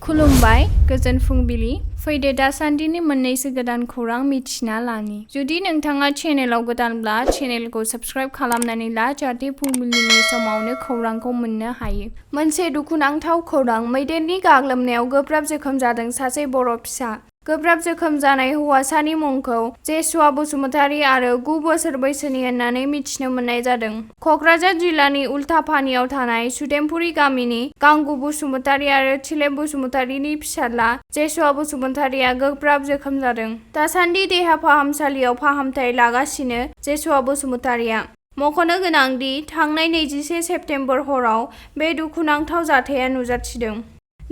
खुलुमबाय गोजोन फुंबिलि फैदो दासान्दिनि मोननैसो गोदान खौरां मिथिना लानि जुदि नोंथाङा चेनेलाव गोदानब्ला चेनेलखौ साबस्क्राइब खालामनानै ला जाहाथे फुंबिलिनि समावनो खौरांखौ मोननो हायो। मोनसे दुखुनांथाव खौरां मैदेरनि गाग्लोबनायाव गोब्राब जोखोम जादों सासे बर' फिसा। गोब्राब जोखोम जानाय हौवासानि मुंखौ जेसुवा बसुमतारी आरो 9 बोसोर बैसोनि होननानै मिथिनो मोननाय जादों। क'क्राझार जिल्लानि उल्थापानियाव थानाय सुदेमपुरि गामिनि गांगु बसुमतारी आरो थिलेब बसुमतारीनि फिसाज्ला जेसुवा बसुमतारीया गोब्राब जोखोम जादों। दासान्दि देहा फाहामसालियाव फाहामथाय लागासिनो जेसुवा बसुमतारीया। मख'नो गोनांदि थांनाय 21 सेप्तेम्बर हराव बे दुखुनांथाव जाथाया नुजाथिदों।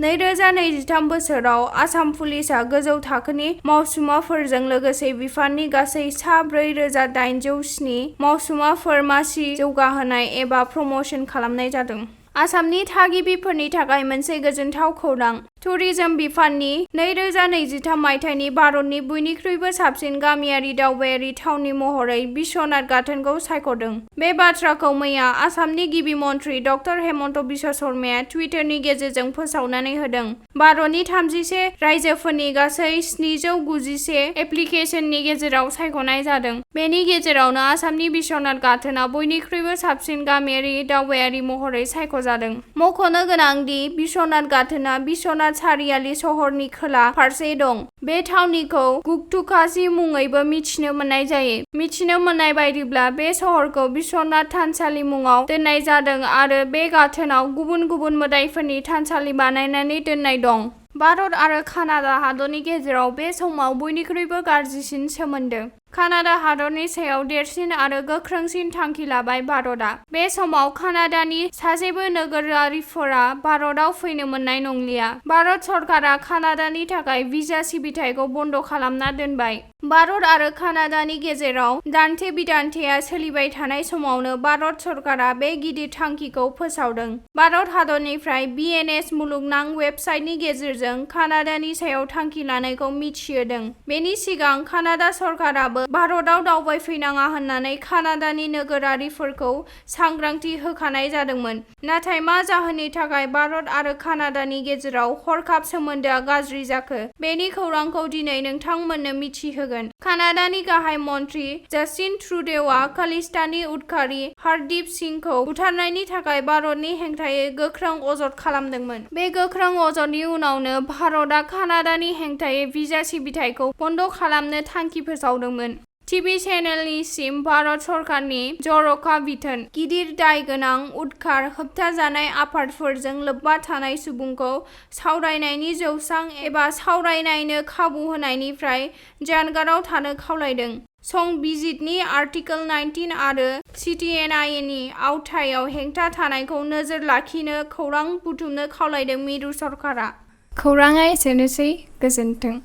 2023 बोसोराव आसाम पुलिसआ गोजौ थाखोनि मावसुमाफोरजों लोगोसे बिफाननि गासै सा 4807 मावसुमाफोर मासि जौगाहोनाय एबा प्रम'शन खालामनाय जादों। आसामनि थागिबिफोरनि थाखाय मोनसे गोजोनथाव खौरां। टुरिजम बिफाननि 2023 मायथाइनि भारतनि बयनिख्रुइबो साबसिन गामियारि दावबायारि थावनि महरै बिश्वनाथ गाथोनखौ सायख'दों। बे बाथ्राखौ मैया आसामनि गिबि मन्थ्रि डक्टर हेमन्त बिश्व शर्माया टुइटारनि गेजेरजों फोसावनानै होदों। भारतनि 31 रायजोफोरनि गासै 791 एप्लिकेशननि गेजेराव सायख'नाय जादों। बेनि गेजेरावनो आसामनि बिश्वनाथ गाथोनआ बयनिख्रुइबो साबसिन गामियारि दावबायारि महरै सायख'जादों। मख'नो गोनांदि बिश्वनाथ गाथोनआ बिश्वनाथ सारियाली सहरनि खोला फारसे दं। बे थावनिखौ गुकथुकाशी मुङैबो मिथिनो मोननाय जायो। मिथिनो मोननाय बायदिब्ला बे सहरखौ बिश्वनाथ थानसालि मुङाव दोननाय जादों आरो बे गाथोनाव गुबुन गुबुन मोदाइफोरनि थानसालि बानायनानै दोननाय दं। भारत आरो कानाडा हादरनि गेजेराव बे समाव बयनिख्रुइबो गाज्रिसिन सोमोन्दो। कानाडा हादरनि सायाव देरसिन आरो गोख्रोंसिन थांखि लाबाय भारतआ। बे समाव कानाडानि सासेबो नोगोरारिफोरा भारतआव फैनो मोननाय नंलिया। भारत सरकारा कानाडानि थाखाय भिजा सिबिथायखौ बन्द खालामना दोनबाय। भारत आरो कानाडानि गेजेराव दान्थे-बिदान्थेया सोलिबाय थानाय समावनो भारत सरकारा बे गिदिर थांखिखौ फोसावदों। भारत हादरनिफ्राय बिएनएस मुलुगनां वेबसाइटनि गेजेरजों कानाडानि सायाव थांखि लानायखौ मिथिहोदों। बेनि सिगां कानाडा सरकाराबो भारतआव दावबायफैनाङा होननानै कानाडानि नोगोरारिफोरखौ सांग्रांथि होखानाय जादोंमोन। नाथाय मा जाहोननि थाखाय भारत आरो कानाडानि गेजेराव हरखाब सोमोन्दोआ गाज्रि जाखो? बेनि खौरांखौ दिनै नोंथांमोननो मिथिहोगोन। कानाडानि गाहाय मन्थ्रि जस्टिन ट्रुडेउआ खालिस्तानी उदखारि हरदीप सिंहखौ बुथारनायनि थाखाय भारतनि हेंथायै गोख्रों अजद खालामदोंमोन। बे गोख्रों अजदनि उनावनो भारतआ कानाडानि हेंथायै भिजा सिबिथायखौ बन्द खालामनो थांखि फोसावदोंमोन। टिभि चेनेलनिसिम भारत सरकारनि जर'खा बिथोन। गिदिर दाय गोनां उदखार होबथाजानाय आफादफोरजों लोब्बा थानाय सुबुंखौ सावरायनायनि जौसां एबा सावरायनायनो खाबु होनायनिफ्राय जानगाराव थानो खावलायदों। संबिजिदनि आर्टिकल 19 आरो सिटिएनआइनि आवथायाव हेंथा थानायखौ नोजोर लाखिनो खौरां बुथुमनो खावलायदों मिरु सरकारा। खौराङा एसेनोसै गोजोन्थों।